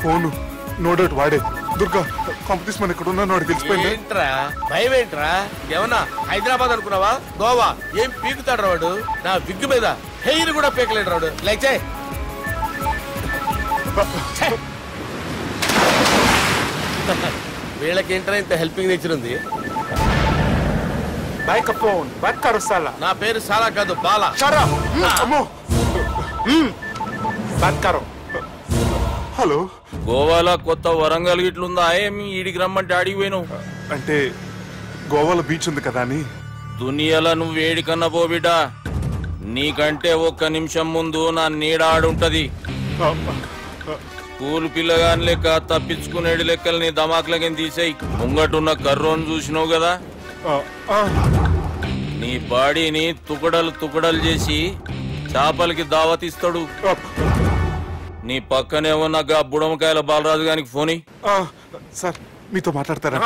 ఫోను నో డౌట్ వాడే. దుర్గా కాంపిటీషన్ మన ఇక్కడ ఉన్నా తెలిసిపోయింది. ఏంట్రా భయం ఏంట్రా? ఏమన్నా హైదరాబాద్ అనుకున్నావా? గోవా ఏం పీకుతాడు రాడు? నా విగ్గు మీద హెయిర్ కూడా పీకలేడు రాడు. లైక్ చేయి. వీళ్ళకేంట్రా ఇంత హెల్పింగ్ నేచర్ ఉంది? నా పేరు సాలా కాదు, బాలా. హలో, గోవాలో కొత్త వరంగల్ గిట్లుందా? ఏమి ఈడికి రమ్మంటే అడిగి పోయినావు? అంటే గోవాలో బీచ్ ఉంది కదా అని. దునియాలో నువ్వు వేడికన్నా పో బిడ్డ, నీకంటే ఒక్క నిమిషం ముందు నా నీడ ఆడుంటది. స్కూల్ పిల్లగాని లెక్క తప్పించుకునేడు లెక్కలు నీ దమాకులకి తీసేయి. ముంగటున్న కర్రోని చూసినావు కదా, నీ బాడీని తుకడలు తుకడలు చేసి చేపలకి దావతిస్తాడు. నీ పక్కనే ఉన్న బుడమకాయల బాలరాజు గారికి ఫోని. సార్ మీతో మాట్లాడతారా?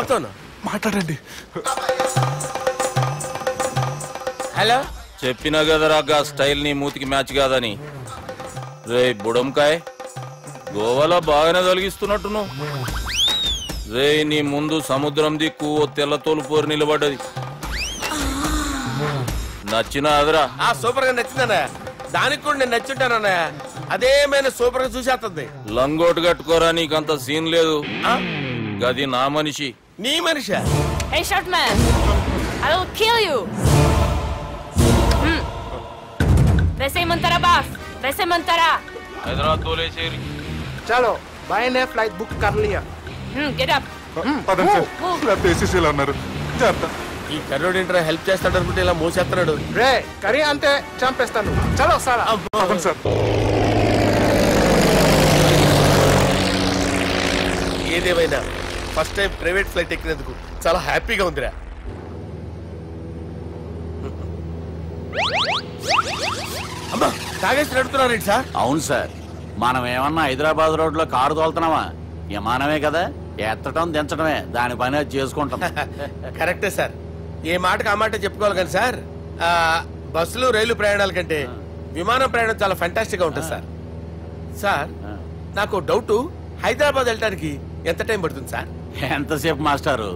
మాట్లాడండి. హలో, చెప్పినా కదరా గా స్టైల్ నీ మూతికి మ్యాచ్ కాదని. రే బుడంకాయ్, గోవాలో బాగానే తొలగిస్తున్నట్టును. రే నీ ముందు సముద్రం దిక్కు ఓ తెల్ల తోలుపోరు నిలబడ్డది. నచ్చినా అదరా? సూపర్ గా నచ్చిందన్నా. దానికి కూడా నేను నచ్చుంటానన్నా. అదేమైనా సూపర్ గా చూసేస్తుంది. లంగోటు కట్టుకోరా, నీకంత సీన్ లేదు. గది నా మనిషి. నీ Manisha? Hey short man, I will kill you. वैसे मंतरा बास, वैसे मंतरा. हैदराबाद तोले शेरी. चलो, भाई ने फ्लाइट बुक कर लिया. Get up. పదండి సార్, లేకపోతే ఏసీసీలో ఉన్నారు. జాగ్రత్త. ఈ కర్రోడు ఏంట్రా హెల్ప్ చేస్తాడు అనుకుంటే ఇలా మోసేస్తున్నాడు. రే కరీ అంతే చంపేస్తాను. చలో సారా. సార్ ఏదేమైనా ఫస్ట్ టైం ప్రైవేట్ ఫ్లైట్ ఎక్కినందుకు చాలా హ్యాపీగా ఉందిరా. అమ్మా, తాగేసి నడుపుతున్నారేంటి సార్? అవును సార్, మనం ఏమన్నా హైదరాబాద్ రోడ్ లో కారు తోలుతున్నావా? విమానమే కదా, ఎత్తడం దించడమే దాని పని అది చేసుకుంటాం. కరెక్టే సార్, ఏ మాటకు ఆ మాట చెప్పుకోవాలి కానీ సార్, బస్సులు రైలు ప్రయాణాల కంటే విమానం ప్రయాణం చాలా ఫెంటాస్టిక్ గా ఉంటుంది సార్. సార్ నాకు డౌట్, హైదరాబాద్ వెళ్ళడానికి ఎంత టైం పడుతుంది సార్? ఎంతసేపు మాస్టారు,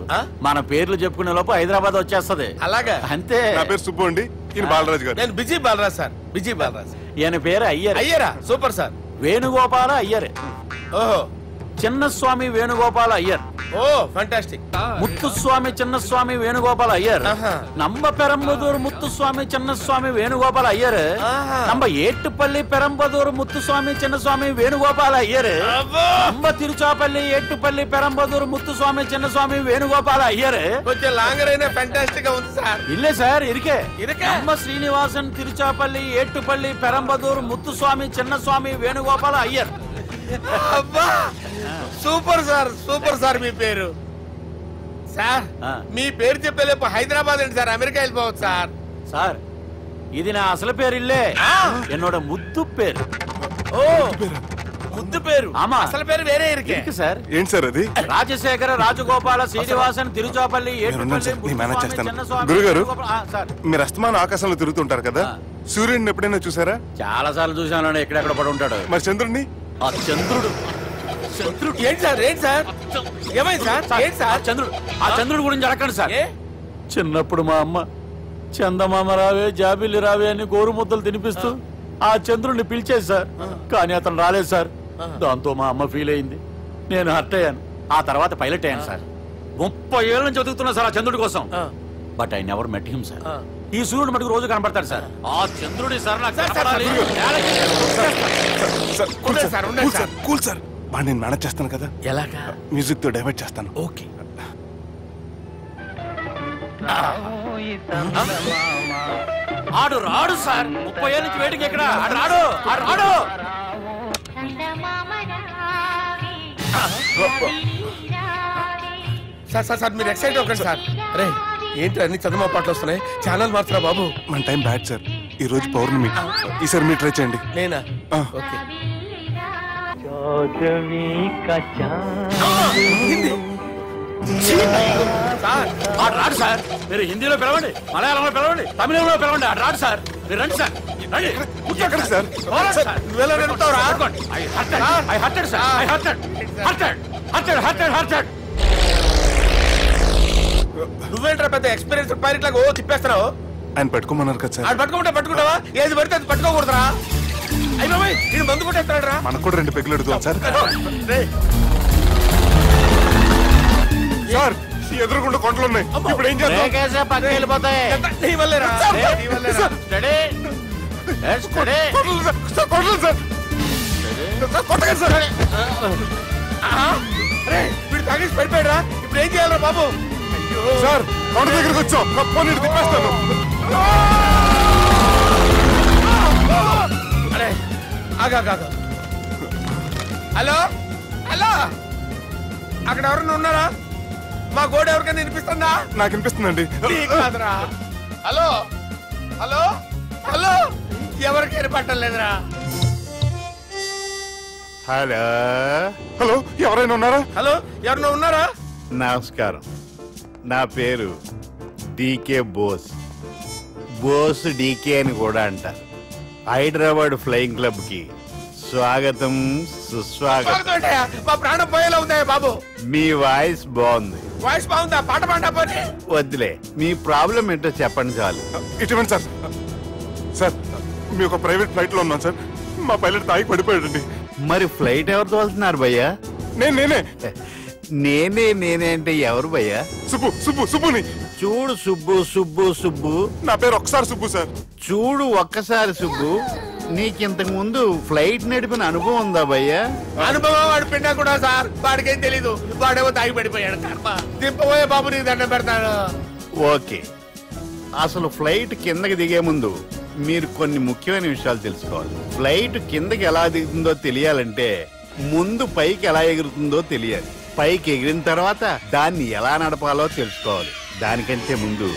మన పేర్లు చెప్పుకునే లోపు హైదరాబాద్ వచ్చేస్తది. అలాగా? అంతే. నా పేరు సుబ్బు అండి, ఈయన బాలరాజు గారు. నేను busy Balaraj sir, busy Balaraj. ఈయన పేరు అయ్యర్. అయ్యరా? Super sir. వేణుగోపాల అయ్యర్. ఓహో, చిన్నస్వామి వేణుగోపాల అయ్యర్. Oh fantastic. ముత్తుస్వామి చిన్నస్వామి వేణుగోపాల అయ్యర్. நம்ம பெரம்பதூர் முத்துசுவாமி சின்னசுவாமி வேணுகோபால ஐயர். நம்ம ஏட்டுப்பள்ளி பெரம்பதூர் முத்துசுவாமி சின்னசுவாமி வேணுகோபால ஐயர். நம்ம திருச்சாப்பள்ளி ஏட்டுப்பள்ளி பெரம்பதூர் முத்துசுவாமி சின்னசுவாமி வேணுகோபால ஐயர். కొంచెం లాంగర్ అయినా ఫంటాస్టిక్ గా ఉంది సార్. இல்ல சார், இருக்கே. நம்ம ஸ்ரீனிவாசன் திருச்சாப்பள்ளி ஏட்டுப்பள்ளி பெரம்பதூர் முத்துசுவாமி சின்னசுவாమి వేణుగోపాల అయ్యర్. అబ్బా సూపర్ సార్, సూపర్ సార్. మీ పేరు సార్, మీ పేరు చెప్పేలేపు హైదరాబాద్ ఏంటి సార్, అమెరికా వెళ్ళిపోవచ్చు సార్. సార్ ఇది నా అసలు పేరు ఇల్లే, என்னோட ముద్దు పేరు. ఓ ముద్దు పేరు? ఆమా, అసలు పేరు వేరే ఇరుకే సార్. ఏంటి సార్ అది? రాజశేఖర రాజగోపాల శ్రీనివాసన్ తిరుచాపల్లి గురుగారు, మీరు అస్తమానం ఆకాశంలో తిరుగుతుంటారు కదా, సూర్యుడిని ఎప్పుడైనా చూసారా? చాలా సార్లు చూసాను. ఎక్కడెక్కడ పడి ఉంటాడు. మరి చంద్రుడిని? ఆ చంద్రుడు. ఏంటి సార్, ఏంటి సార్, ఏమైంది సార్? ఏంటి సార్? ఆ చంద్రుడు గురించి అడగండి సార్. చిన్నప్పుడు మా అమ్మ చందమామ రావే జాబిల్లి రావే అని గోరు ముద్దలు తినిపిస్తూ ఆ చంద్రుడిని పిలిచేది సార్. కానీ అతను రాలేదు సార్. దాంతో మా అమ్మ ఫీల్ అయింది, నేను హర్ట్ అయ్యాను. ఆ తర్వాత పైలట్ అయ్యాను సార్. 30 ఏళ్ళ నుంచి చదువుతున్నా సార్ ఆ చంద్రుడి కోసం. But I never met him sir. ఈ సూర్యుడు మటుకు రోజు కనబడతాడు సార్. ఆ చంద్రుడి సార్ నాకు కనపడాలి. కూల్ సార్, బాగా నేను మేనేజ్ చేస్తాను కదా. ఎలాగా? మ్యూజిక్ తో డైవర్ట్ చేస్తాను. ఓకే. ఆడు రాడు సార్, 30 ఏళ్ళ నుంచి వేటికి ఎక్కడ రాడు. సార్ సార్ సార్ మీరు ఎక్సైట్ అవ్వకండి సార్. అరే ఏంటి అన్ని చదువు పాటలు వస్తున్నాయి, ఛానల్ మార్చరా బాబు. మన టైం బ్యాడ్ సార్, ఈ రోజు పౌర్ణమి. ఈసారి మీరు ట్రై చేయండి. నేనా? ఓకే. ఆడు రాడు సార్. మీరు హిందీలో పిలవండి, మలయాళంలో పిలవండి, తమిళంలో పిలవండి. ఆడు రాడు సార్. మీరు రండి సార్. రండి. ఎక్కడికి సార్? నువ్వెలా నడుపుతావురా? I hurted, sir. I hurted. నువ్వేంట్రా పెద్ద ఎక్స్పీరియన్స్ పైలట్ లాగా ఓ తిప్పేస్తున్నావు? ఆయన పట్టుకోమన్నారు కదా సార్. ఆడు పట్టుకుంటావా? ఏది పడితే అది పట్టుకోకూడదురా. అయ్యి బాబాయ్ ఇది మందు కొట్టేస్తాడు రా. మనకు కూడా 2 పెగ్గులు అడుగుతాం సార్. సార్ ఎదురుగుండా కొండలు ఉన్నాయి, ఇప్పుడు ఏం చేద్దాం? పక్కకి వెళ్ళిపోతాయి. నీ వల్లేరా. వీడు తాగేసి పడిపోయాడురా. ఇప్పుడు ఏం చేయాలరా బాబు? సార్ కొండ దగ్గరికి వచ్చాం, పోనీ తిప్పేస్తాను. హలో హలో, అక్కడ ఎవరన్నా ఉన్నారా? మా గోడ ఎవరికైనా వినిపిస్తుందా? నాకు వినిపిస్తుందండి. హలో హలో హలో, ఎవరికి వినపట్టలేదురా. హలో హలో, ఎవరైనా ఉన్నారా? హలో ఎవరన్నా ఉన్నారా? నమస్కారం, నా పేరు డీకే బోస్. బోస్ డీకే అని కూడా అంటారు. హైదరాబాద్ ఫ్లయింగ్ క్లబ్ కి స్వాగతం సుస్వాగతం. మా ప్రాణం పోయేలా ఉందా బాబు? మీ వాయిస్ బాగుంది. వాయిస్ బాగుందా? పాట పాడా పోనీ. వద్దులే, మీ ప్రాబ్లం ఏంటో చెప్పండి చాలు. ఇటువంటి సార్, సార్ మీ ఒక ప్రైవేట్ ఫ్లైట్ లో ఉన్నాం సార్. మా పైలట్ తాగి పడిపోయాడండి. మరి ఫ్లైట్ ఎవరు తోలుతున్నారు భయ్యా? నేనే నేనే అంటే ఎవరు భయ్యా? సుబ్బుని. చూడు సుబ్బు. నా పేరు ఒకసారి సుబ్బు సార్. చూడు ఒక్కసారి సుబ్బు, నీకింతకు ముందు ఫ్లైట్ నడిపిన అనుభవం ఉందా భయ్యా? అనుభవం వాడు పిన్నా కూడా సార్, వాడికేం తెలీదు. వాడేమో తాగి పడిపోయాడు. దింపబోయే బాబు నీకు దండం పెడతాడు. ఓకే, అసలు ఫ్లైట్ కిందకి దిగే ముందు మీరు కొన్ని ముఖ్యమైన విషయాలు తెలుసుకోవాలి. ఫ్లైట్ కిందకి ఎలా దిగుతుందో తెలియాలంటే ముందు పైకి ఎలా ఎగురుతుందో తెలియాలి. పైకి ఎగిరిన తర్వాత దాన్ని ఎలా నడపాలో తెలుసుకోవాలి. దానికంటే ముందు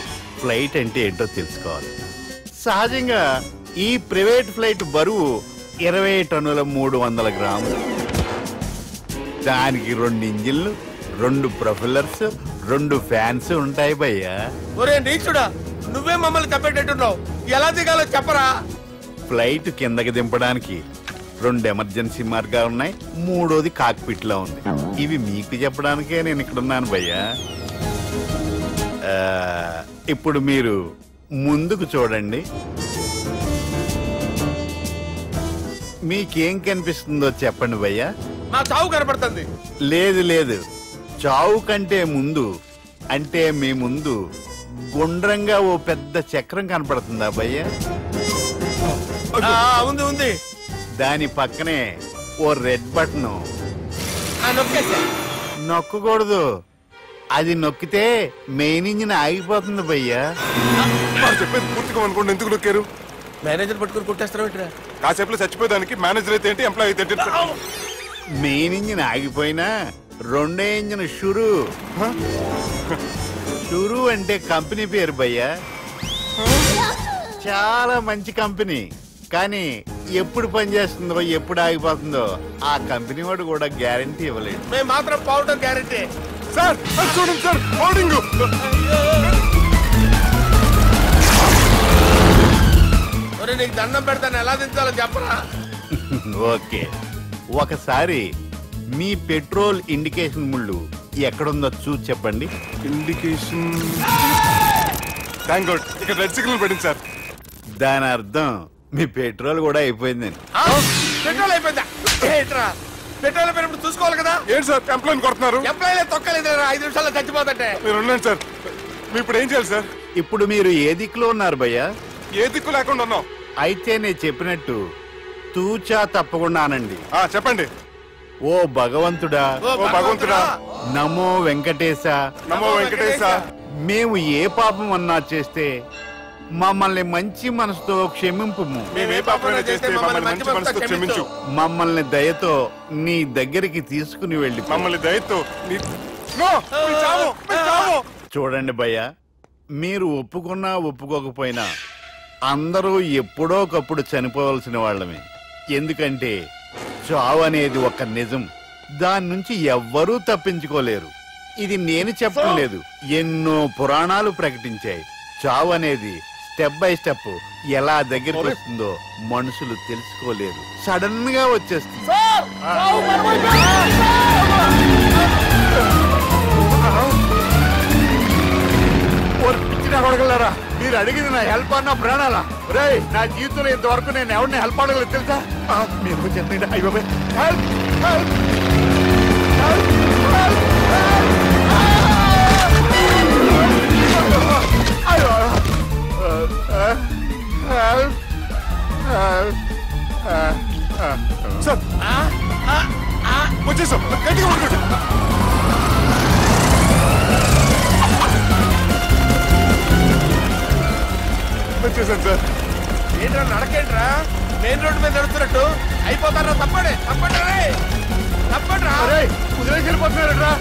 ఫ్లైట్ అంటే ఏంటో తెలుసుకోవాలి. సహజంగా ఈ ప్రైవేట్ ఫ్లైట్ బరువు 20 టన్నుల 300 గ్రాములు. దానికి 2 ఇంజిన్లు, 2 ప్రొపెల్లర్స్, 2 ఫ్యాన్స్ ఉంటాయి భయ్యా. ఒరే నీచుడా, నువ్వే మమ్మల్ని తప్పేటట్టున్నావు. ఎలా దిగాలో చెప్పరా? ఫ్లైట్ కిందకి దింపడానికి 2 ఎమర్జెన్సీ మార్గాలు ఉన్నాయి, 3వది కాక్పిట్ లో ఉంది. ఇవి మీకు చెప్పడానికే నేను ఇక్కడ ఉన్నాను భయ్యా. ఇప్పుడు మీరు ముందుకు చూడండి. మీకేం కనిపిస్తుందో చెప్పండి భయ్యా. మా చావు కనపడుతుంది. లేదు, చావు కంటే ముందు అంటే మీ ముందు గుండ్రంగా ఓ పెద్ద చక్రం కనపడుతుందా భయ్యా? ఉంది. దాని పక్కనే ఓ రెడ్ బటన్. నొక్కకూడదు, అది నొక్కితే మెయిన్ ఇంజిన్ ఆగిపోతుంది భయ్యా. చెప్పేది పూర్తిగా అనుకోండి. ఎందుకు నొక్కారు? మేనేజర్ పట్టుకుని కొట్టేస్తారా? కాసేపులో చచ్చిపోయేదానికి మేనేజర్ అయితే ఏంటి, ఎంప్లాయ్ అయితే ఏంటి? మెయిన్ ఇంజిన్ ఆగిపోయినా 2వ ఇంజిన్ షురు అంటే కంపెనీ పేరు భయ్యా. చాలా మంచి కంపెనీ, కానీ ఎప్పుడు పనిచేస్తుందో ఎప్పుడు ఆగిపోతుందో ఆ కంపెనీ వాడు కూడా గ్యారంటీ ఇవ్వలేదు. మేము మాత్రం పౌడర్ గ్యారంటీ. సార్ చూడండి సార్, పౌడింగ్. నీకు దండం పెడతాను, ఎలా దించాలో చెప్పరా? ఓకే, ఒకసారి మీ పెట్రోల్ ఇండికేషన్ ముళ్ళు ఎక్కడుందో చూసి చెప్పండి. ఇండికేషన్ థాంక్ గాడ్, ఇక్కడ రెడ్ సిగ్నల్ పడింది సార్. దాని అర్థం మీ పెట్రోల్ కూడా అయిపోయిందని. పెట్రోల్ అయిపోయిందా? పెట్రోల్ అయిపోయినప్పుడు చూసుకోవాలి కదా. ఏంటి సార్ ఎంప్లాయ్ కొడుతున్నారు? ఎంప్లాయ్ తొక్కలేదు, 5 నిమిషాల్లో చచ్చిపోతుంటే. మీరు ఉన్నాను సార్. మీరు ఇప్పుడు ఏం చేయాలి సార్? ఇప్పుడు మీరు ఏ దిక్కులో ఉన్నారు భయ్యా? ఏ దిక్కు లేకుండా ఉన్నాం. అయితే నేను చెప్పినట్టు తూచా తప్పకుండా అనండి. చెప్పండి. ఓ భగవంతుడా, నమో వెంకటేశ, నమో వెంకటేశ. మేము ఏ పాపం అన్నా చేస్తే మమ్మల్ని మంచి మనసుతో క్షమింపు. మమ్మల్ని దయతో నీ దగ్గరికి తీసుకుని వెళ్ళి. మమ్మల్ని దయతో చూడండి భయ్య, మీరు ఒప్పుకున్నా ఒప్పుకోకపోయినా అందరూ ఎప్పుడో ఒకప్పుడు చనిపోవలసిన వాళ్ళమే. ఎందుకంటే చావు అనేది ఒక నిజం, దాని నుంచి ఎవ్వరూ తప్పించుకోలేరు. ఇది నేను చెప్పడం లేదు, ఎన్నో పురాణాలు ప్రకటించాయి. చావు అనేది స్టెప్ బై స్టెప్ ఎలా దగ్గరికి వస్తుందో మనుషులు తెలుసుకోలేరు, సడన్ గా వచ్చేస్తుంది. అడగలరా మీరు అడిగింది నా హెల్ప్ అన్న ప్రాణాలా? రే నా జీవితంలో ఇంతవరకు నేను ఎవరిని హెల్ప్ అడగలేదు తెలుసా? మీరు చెప్పండి. అయ్యో హెల్ప్ హెల్ప్ సార్ వచ్చేసాం, గట్టిగా పట్టుకోండి. వచ్చేసాను సార్. ఏంట్రా నడకేంట్రా? మెయిన్ రోడ్డు మీద నడుస్తున్నట్టు అయిపోతారా? తప్పండి తప్పండి రే, తప్పండి రా. వదిలేసి వెళ్ళిపోతున్నారా?